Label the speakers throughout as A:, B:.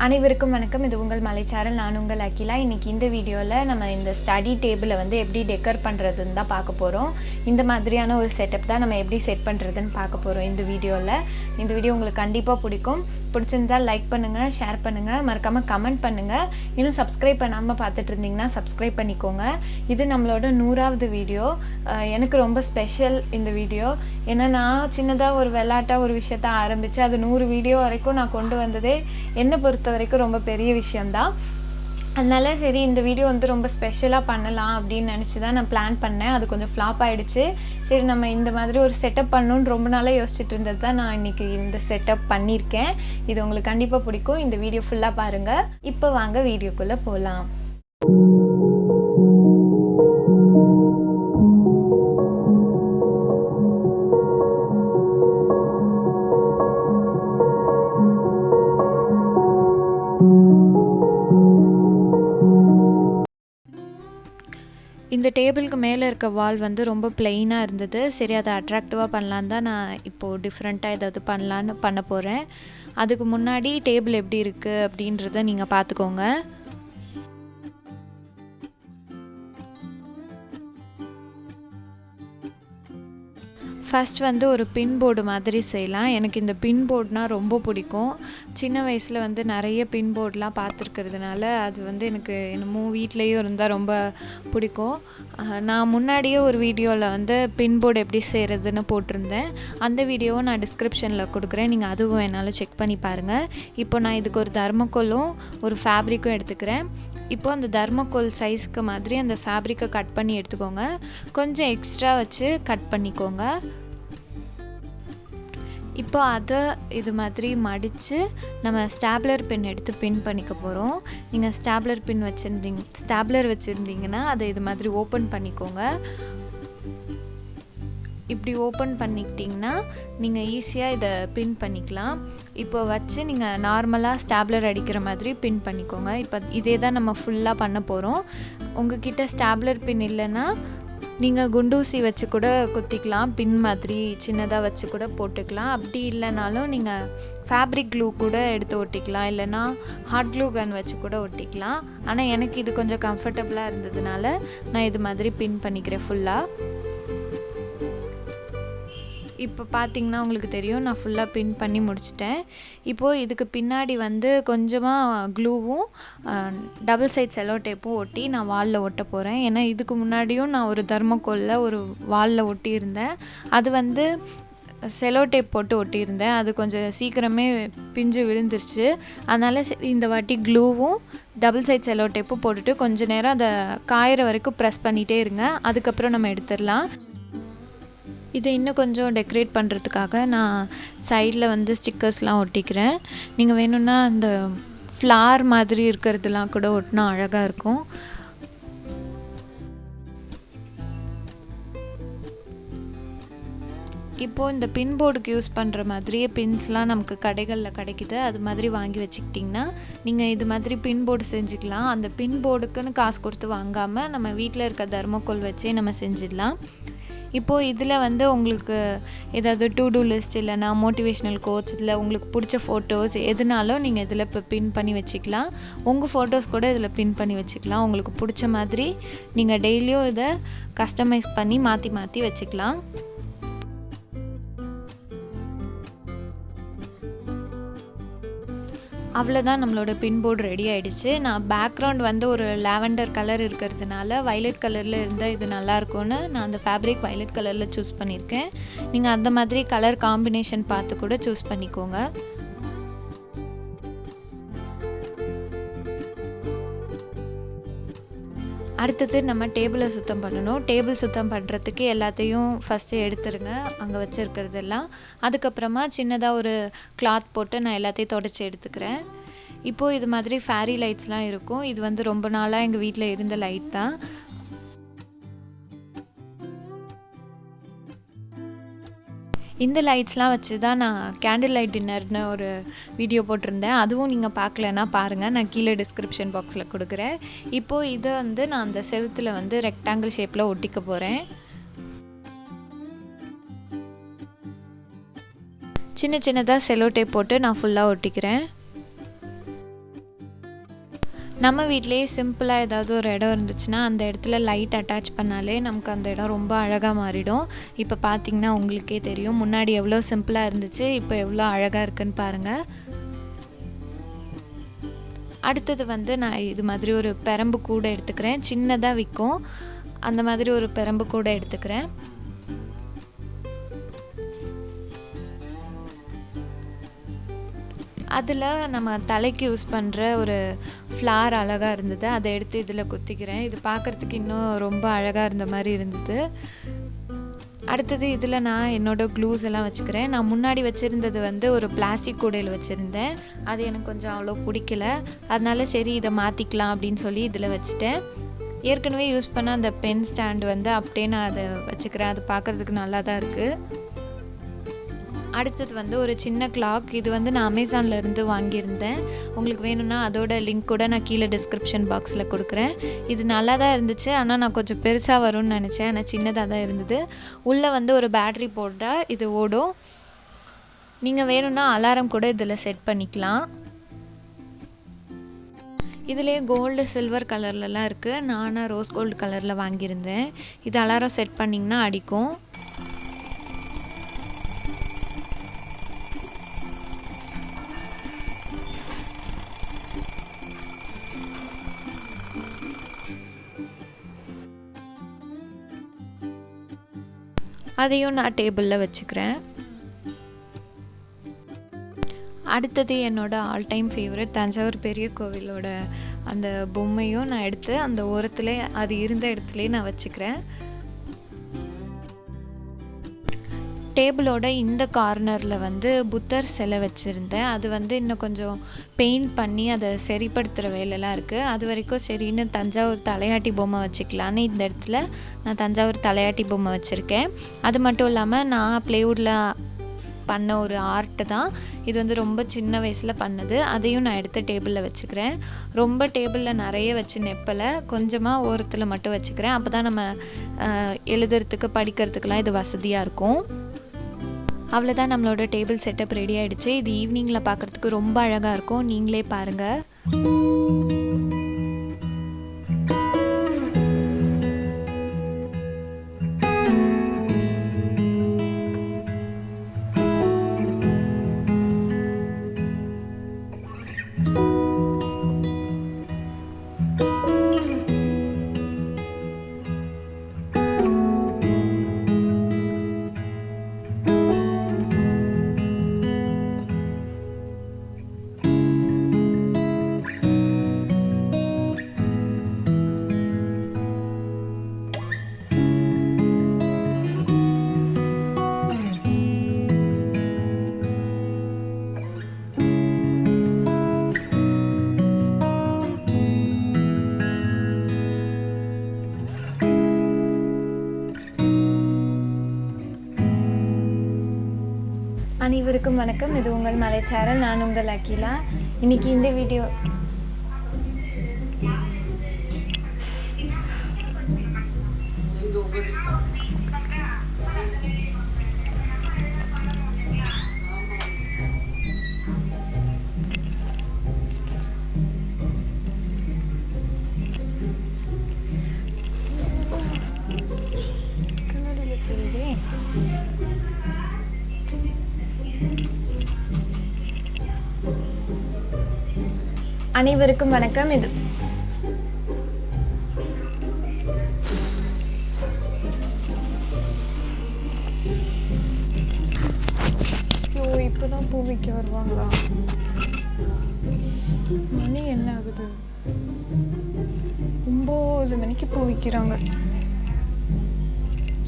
A: அனைவருக்கும் வணக்கம். இது உங்கள் மலைச்சாரல். நான் உங்கள் அகிலா. இன்றைக்கி இந்த வீடியோவில் நம்ம இந்த ஸ்டடி டேபிளை வந்து எப்படி டெக்கர் பண்ணுறதுன்னு தான் பார்க்க போகிறோம். இந்த மாதிரியான ஒரு செட்டப் தான் நம்ம எப்படி செட் பண்ணுறதுன்னு பார்க்க போகிறோம் இந்த வீடியோவில். இந்த வீடியோ உங்களுக்கு கண்டிப்பாக பிடிக்கும். பிடிச்சிருந்தால் லைக் பண்ணுங்கள், ஷேர் பண்ணுங்கள், மறக்காமல் கமெண்ட் பண்ணுங்கள். இன்னும் சப்ஸ்கிரைப் பண்ணாமல் பார்த்துட்டு இருந்தீங்கன்னா சப்ஸ்கிரைப் பண்ணிக்கோங்க. இது நம்மளோட 100வது வீடியோ. எனக்கு ரொம்ப ஸ்பெஷல் இந்த வீடியோ. ஏன்னா நான் சின்னதாக ஒரு விளையாட்டாக ஒரு விஷயத்த ஆரம்பித்து அது 100 வீடியோ வரைக்கும் நான் கொண்டு வந்ததே என்னை பொறுத்த வரைக்கும் ரொம்ப பெரிய விஷயம்தான். அதனால சரி இந்த வீடியோ வந்து ரொம்ப ஸ்பெஷலாக பண்ணலாம் அப்படின்னு நினச்சி தான் நான் பிளான் பண்ணேன். அது கொஞ்சம் ஃப்ளாப் ஆகிடுச்சு. சரி நம்ம இந்த மாதிரி ஒரு செட்டப் பண்ணணுன்னு ரொம்ப நாளாக யோசிச்சுட்டு இருந்தது தான் நான் இன்றைக்கி இந்த செட்டப் பண்ணியிருக்கேன். இது உங்களுக்கு கண்டிப்பாக பிடிக்கும். இந்த வீடியோ ஃபுல்லாக பாருங்கள். இப்போ வாங்க வீடியோக்குள்ளே போகலாம். இந்த டேபிளுக்கு மேலே இருக்க வால் வந்து ரொம்ப பிளெயினாக இருந்தது. சரி அதை அட்ராக்டிவாக பண்ணலான்னு தான் நான் இப்போது டிஃப்ரெண்ட்டாக ஏதாவது பண்ண போகிறேன். அதுக்கு முன்னாடி டேபிள் எப்படி இருக்குது அப்படின்றத நீங்கள் பார்த்துக்கோங்க. ஃபஸ்ட் வந்து ஒரு பின் போர்டு மாதிரி செய்யலாம். எனக்கு இந்த பின் போர்டுனால் ரொம்ப பிடிக்கும். சின்ன வயசில் வந்து நிறைய பின் போர்டெலாம் பார்த்துருக்கிறதுனால அது வந்து எனக்கு என்னமோ வீட்லேயும் இருந்தால் ரொம்ப பிடிக்கும். நான் முன்னாடியே ஒரு வீடியோவில் வந்து பின் போர்டு எப்படி செய்கிறதுன்னு போட்டிருந்தேன். அந்த வீடியோவை நான் டிஸ்கிரிப்ஷனில் கொடுக்குறேன். நீங்கள் அதுவும் என்னால் செக் பண்ணி பாருங்கள். இப்போ நான் இதுக்கு ஒரு தர்மக்கோலும் ஒரு ஃபேப்ரிக்கும் எடுத்துக்கிறேன். இப்போ அந்த தர்மக்கோல் சைஸ்க்கு மாதிரி அந்த ஃபேப்ரிக்கை கட் பண்ணி எடுத்துக்கோங்க. கொஞ்சம் எக்ஸ்ட்ரா வச்சு கட் பண்ணிக்கோங்க. இப்போ அதை இது மாதிரி மடித்து நம்ம ஸ்டாப்லர் பின் எடுத்து பின் பண்ணிக்க போகிறோம். நீங்கள் ஸ்டாப்லர் வச்சுருந்தீங்கன்னா அதை இது மாதிரி ஓப்பன் பண்ணிக்கோங்க. இப்படி ஓப்பன் பண்ணிக்கிட்டிங்கன்னா நீங்கள் ஈஸியாக இதை பின் பண்ணிக்கலாம். இப்போ வச்சு நீங்கள் நார்மலாக ஸ்டாப்லர் அடிக்கிற மாதிரி பின் பண்ணிக்கோங்க. இப்போ இதே தான் நம்ம ஃபுல்லாக பண்ண போகிறோம். உங்ககிட்ட ஸ்டாப்லர் பின் இல்லைன்னா நீங்கள் குண்டூசி வச்சு கூட குத்திக்கலாம். பின் மாதிரி சின்னதாக வச்சு கூட போட்டுக்கலாம். அப்படி இல்லைனாலும் நீங்கள் ஃபேப்ரிக் க்ளூ கூட எடுத்து ஒட்டிக்கலாம். இல்லைனா ஹாட் க்ளூ கன் வச்சு கூட ஒட்டிக்கலாம். ஆனால் எனக்கு இது கொஞ்சம் கம்ஃபர்டபுளாக இருந்ததுனால நான் இது மாதிரி பின் பண்ணிக்கிறேன் ஃபுல்லாக. இப்போ பார்த்திங்கன்னா உங்களுக்கு தெரியும் நான் ஃபுல்லாக பின் பண்ணி முடிச்சிட்டேன். இப்போது இதுக்கு பின்னாடி வந்து கொஞ்சமாக க்ளூவும் டபுள் சைட் செலோ டேப்பும் ஒட்டி நான் வாலில் ஒட்ட போகிறேன். ஏன்னா இதுக்கு முன்னாடியும் நான் ஒரு தர்மக்கோலில் ஒரு வாலில் ஒட்டியிருந்தேன். அது வந்து செலோ டேப் போட்டு ஒட்டியிருந்தேன். அது கொஞ்சம் சீக்கிரமே பிஞ்சு விழுந்துருச்சு. அதனால் இந்த வாட்டி க்ளூவும் டபுள் சைட் செலோ டேப்பும் போட்டுட்டு கொஞ்சம் நேரம் அதை காயிற வரைக்கும் ப்ரெஸ் பண்ணிகிட்டே இருங்க. அதுக்கப்புறம் நம்ம எடுத்துடலாம். இதை இன்னும் கொஞ்சம் டெக்கரேட் பண்ணுறதுக்காக நான் சைடில் வந்து ஸ்டிக்கர்ஸ்லாம் ஒட்டிக்கிறேன். நீங்கள் வேணும்னா அந்த ஃப்ளார் மாதிரி இருக்கிறதுலாம் கூட ஒட்டினா அழகாக இருக்கும். இப்போது இந்த பின் போர்டுக்கு யூஸ் பண்ணுற மாதிரியே பின்ஸ்லாம் நமக்கு கடைகளில் கிடைக்குது. அது மாதிரி வாங்கி வச்சுக்கிட்டிங்கன்னா நீங்கள் இது மாதிரி பின் போர்டு செஞ்சுக்கலாம். அந்த பின் போர்டுக்குன்னு காசு கொடுத்து வாங்காமல் நம்ம வீட்டில் இருக்க தர்மக்கோல் வச்சே நம்ம செஞ்சிடலாம். இப்போது இதில் வந்து உங்களுக்கு ஏதாவது டு டூ லிஸ்ட் இல்லைனா மோட்டிவேஷ்னல் கோட்ஸ் இதில் உங்களுக்கு பிடிச்ச ஃபோட்டோஸ் எதுனாலும் நீங்கள் இதில் இப்போ பின் பண்ணி வச்சுக்கலாம். உங்கள் ஃபோட்டோஸ் கூட இதில் பின் பண்ணி வச்சுக்கலாம். உங்களுக்கு பிடிச்ச மாதிரி நீங்கள் டெய்லியும் இதை கஸ்டமைஸ் பண்ணி மாற்றி மாற்றி வச்சுக்கலாம். அவ்வளோதான், நம்மளோட பின் போர்டு ரெடி ஆகிடுச்சு. நான் பேக்ரவுண்ட் வந்து ஒரு லாவெண்டர் கலர் இருக்கிறதுனால வைலட் கலரில் இருந்தால் இது நல்லாயிருக்கும்னு நான் அந்த ஃபேப்ரிக் வைலட் கலரில் சூஸ் பண்ணியிருக்கேன். நீங்கள் அந்த மாதிரி கலர் காம்பினேஷன் பார்த்து கூட சூஸ் பண்ணிக்கோங்க. அடுத்தது நம்ம டேபிளை சுத்தம் பண்ணணும். டேபிள் சுத்தம் பண்ணுறதுக்கு எல்லாத்தையும் ஃபஸ்ட்டு எடுத்துருங்க அங்கே வச்சுருக்கிறதெல்லாம். அதுக்கப்புறமா சின்னதாக ஒரு கிளாத் போட்டு நான் எல்லாத்தையும் தொடச்சி எடுத்துக்கிறேன். இப்போது இது மாதிரி ஃபேரி லைட்ஸ்லாம் இருக்கும். இது வந்து ரொம்ப நாளாக எங்கள் வீட்டில் இருந்த லைட் தான். இந்த லைட்ஸ்லாம் வச்சு தான் நான் கேண்டில் லைட் டின்னர்னு ஒரு வீடியோ போட்டிருந்தேன். அதுவும் நீங்கள் பார்க்கலன்னா பாருங்கள், நான் கீழே டிஸ்கிரிப்ஷன் பாக்ஸில் கொடுக்குறேன். இப்போது இதை வந்து நான் அந்த செவுத்தில் வந்து ரெக்டாங்கிள் ஷேப்பில் ஒட்டிக்க போகிறேன். சின்ன சின்னதாக செலோ டேப் போட்டு நான் ஃபுல்லாக ஒட்டிக்கிறேன். நம்ம வீட்டிலேயே சிம்பிளாக ஏதாவது ஒரு இடம் இருந்துச்சுன்னா அந்த இடத்துல லைட் அட்டாச் பண்ணாலே நமக்கு அந்த இடம் ரொம்ப அழகாக மாறிடும். இப்போ பார்த்திங்கன்னா உங்களுக்கே தெரியும், முன்னாடி எவ்வளோ சிம்பிளாக இருந்துச்சு, இப்போ எவ்வளோ அழகாக இருக்குன்னு பாருங்கள். அடுத்தது வந்து நான் இது மாதிரி ஒரு பெரம்பு கூடை எடுத்துக்கிறேன். சின்னதாக விற்கும், அந்த மாதிரி ஒரு பெரம்பு கூடை எடுத்துக்கிறேன். அதில் நம்ம தலைக்கு யூஸ் பண்ணுற ஒரு ஃப்ளார் அழகாக இருந்தது, அதை எடுத்து இதில் குத்திக்கிறேன். இது பார்க்குறதுக்கு இன்னும் ரொம்ப அழகாக இருந்த மாதிரி இருந்தது. அடுத்தது இதில் நான் என்னோடய க்ளூஸ் எல்லாம் வச்சுக்கிறேன். நான் முன்னாடி வச்சுருந்தது வந்து ஒரு பிளாஸ்டிக் கூடையில் வச்சுருந்தேன், அது எனக்கு கொஞ்சம் அவ்வளோ பிடிக்கல. அதனால சரி இதை மாற்றிக்கலாம் அப்படின்னு சொல்லி இதில் வச்சுட்டேன். ஏற்கனவே யூஸ் பண்ண அந்த பென் ஸ்டாண்டு வந்து அப்படியே நான் அதை வச்சுக்கிறேன், அது பார்க்குறதுக்கு நல்லா தான் இருக்குது. அடுத்தது வந்து ஒரு சின்ன கிளாக், இது வந்து நான் அமேசானில் இருந்து வாங்கியிருந்தேன். உங்களுக்கு வேணும்னா அதோட லிங்க் கூட நான் கீழே டிஸ்கிரிப்ஷன் பாக்ஸில் கொடுக்குறேன். இது நல்லா தான் இருந்துச்சு, ஆனால் நான் கொஞ்சம் பெருசாக வரும்னு நினச்சேன், ஆனால் சின்னதாக தான் இருந்தது. உள்ளே வந்து ஒரு பேட்ரி போட்டால் இது ஓடும். நீங்கள் வேணும்னா அலாரம் கூட இதில் செட் பண்ணிக்கலாம். இதிலே கோல்டு சில்வர் கலர்லலாம் இருக்குது. நானாக ரோஸ் கோல்டு கலரில் வாங்கியிருந்தேன். இது அலாரம் செட் பண்ணிங்கன்னா அடிக்கும். அதையும் நான் டேபிளில் வச்சுக்கிறேன். அடுத்தது என்னோடய ஆல் டைம் ஃபேவரட் தஞ்சாவூர் பெரிய கோவிலோட அந்த பொம்மையும் நான் எடுத்து அந்த ஓரத்தில் அது இருந்த இடத்துலையே நான் வச்சுக்கிறேன். டேபிளோட இந்த கார்னரில் வந்து புத்தர் சிலை வச்சுருந்தேன். அது வந்து இன்னும் கொஞ்சம் பெயிண்ட் பண்ணி அதை சரிப்படுத்துகிற வேலைலாம் இருக்குது. அது வரைக்கும் சரின்னு தஞ்சாவூர் தலையாட்டி பொம்மை வச்சுக்கலான்னு இந்த இடத்துல நான் தஞ்சாவூர் தலையாட்டி பொம்மை வச்சுருக்கேன். அது மட்டும் இல்லாமல் நான் ப்ளேவுட்டில் பண்ண ஒரு ஆர்ட்டு தான் இது, வந்து ரொம்ப சின்ன வயசில் பண்ணது. அதையும் நான் எடுத்து டேபிளில் வச்சுக்கிறேன். ரொம்ப டேபிளில் நிறைய வச்சு நெப்பலை, கொஞ்சமாக ஓரத்தில் மட்டும் வச்சுக்கிறேன். அப்போ தான் நம்ம எழுதுறதுக்கு படிக்கிறதுக்கெலாம் இது வசதியாக இருக்கும். அவ்வளோதான், நம்மளோட டேபிள் செட்டப் ரெடி ஆகிடுச்சு. இது ஈவினிங்கில் பார்க்குறதுக்கு ரொம்ப அழகாக இருக்கும், நீங்களே பாருங்கள். அனைவருக்கும் வணக்கம். இது உங்கள் மலைச்சாரல், நான் உங்கள் அகிலா. இன்னைக்கு இந்த வீடியோ அனைவருக்கும் வணக்கம். இது இப்பதான் பூ வைக்க வருவாங்களா? மணி என்ன ஆகுது? 9 மணிக்கு பூ வைக்கிறாங்க.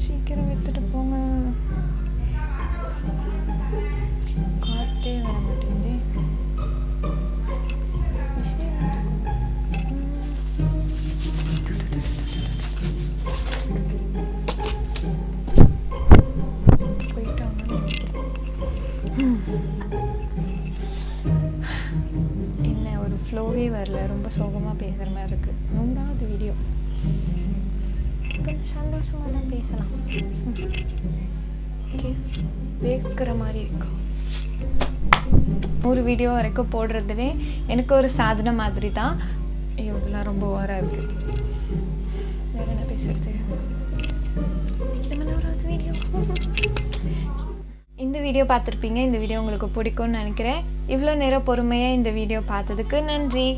A: சீக்கிரம் எடுத்துட்டு போங்க. காத்தே வர மாட்டேங்குது. என்ன ஒரு ஃப்ளோவே வரல, ரொம்ப சோகமாக பேசுகிற மாதிரி இருக்குது. 3வது வீடியோ, கொஞ்சம் சந்தோஷமாக தான் பேசலாம். வேக்கிற மாதிரி இருக்கு. 100 வீடியோ வரைக்கும் போடுறதுலே எனக்கு ஒரு சாதனை மாதிரி தான். ஐயோ இதெல்லாம் ரொம்ப ஓவராக இருக்குது. வேறு என்ன பேசுறது? இந்த வீடியோ பார்த்துருப்பீங்க. இந்த வீடியோ உங்களுக்கு பிடிக்கும்னு நினைக்கிறேன். இவ்வளோ நேரம் பொறுமையாக இந்த வீடியோ பார்த்ததுக்கு நன்றி.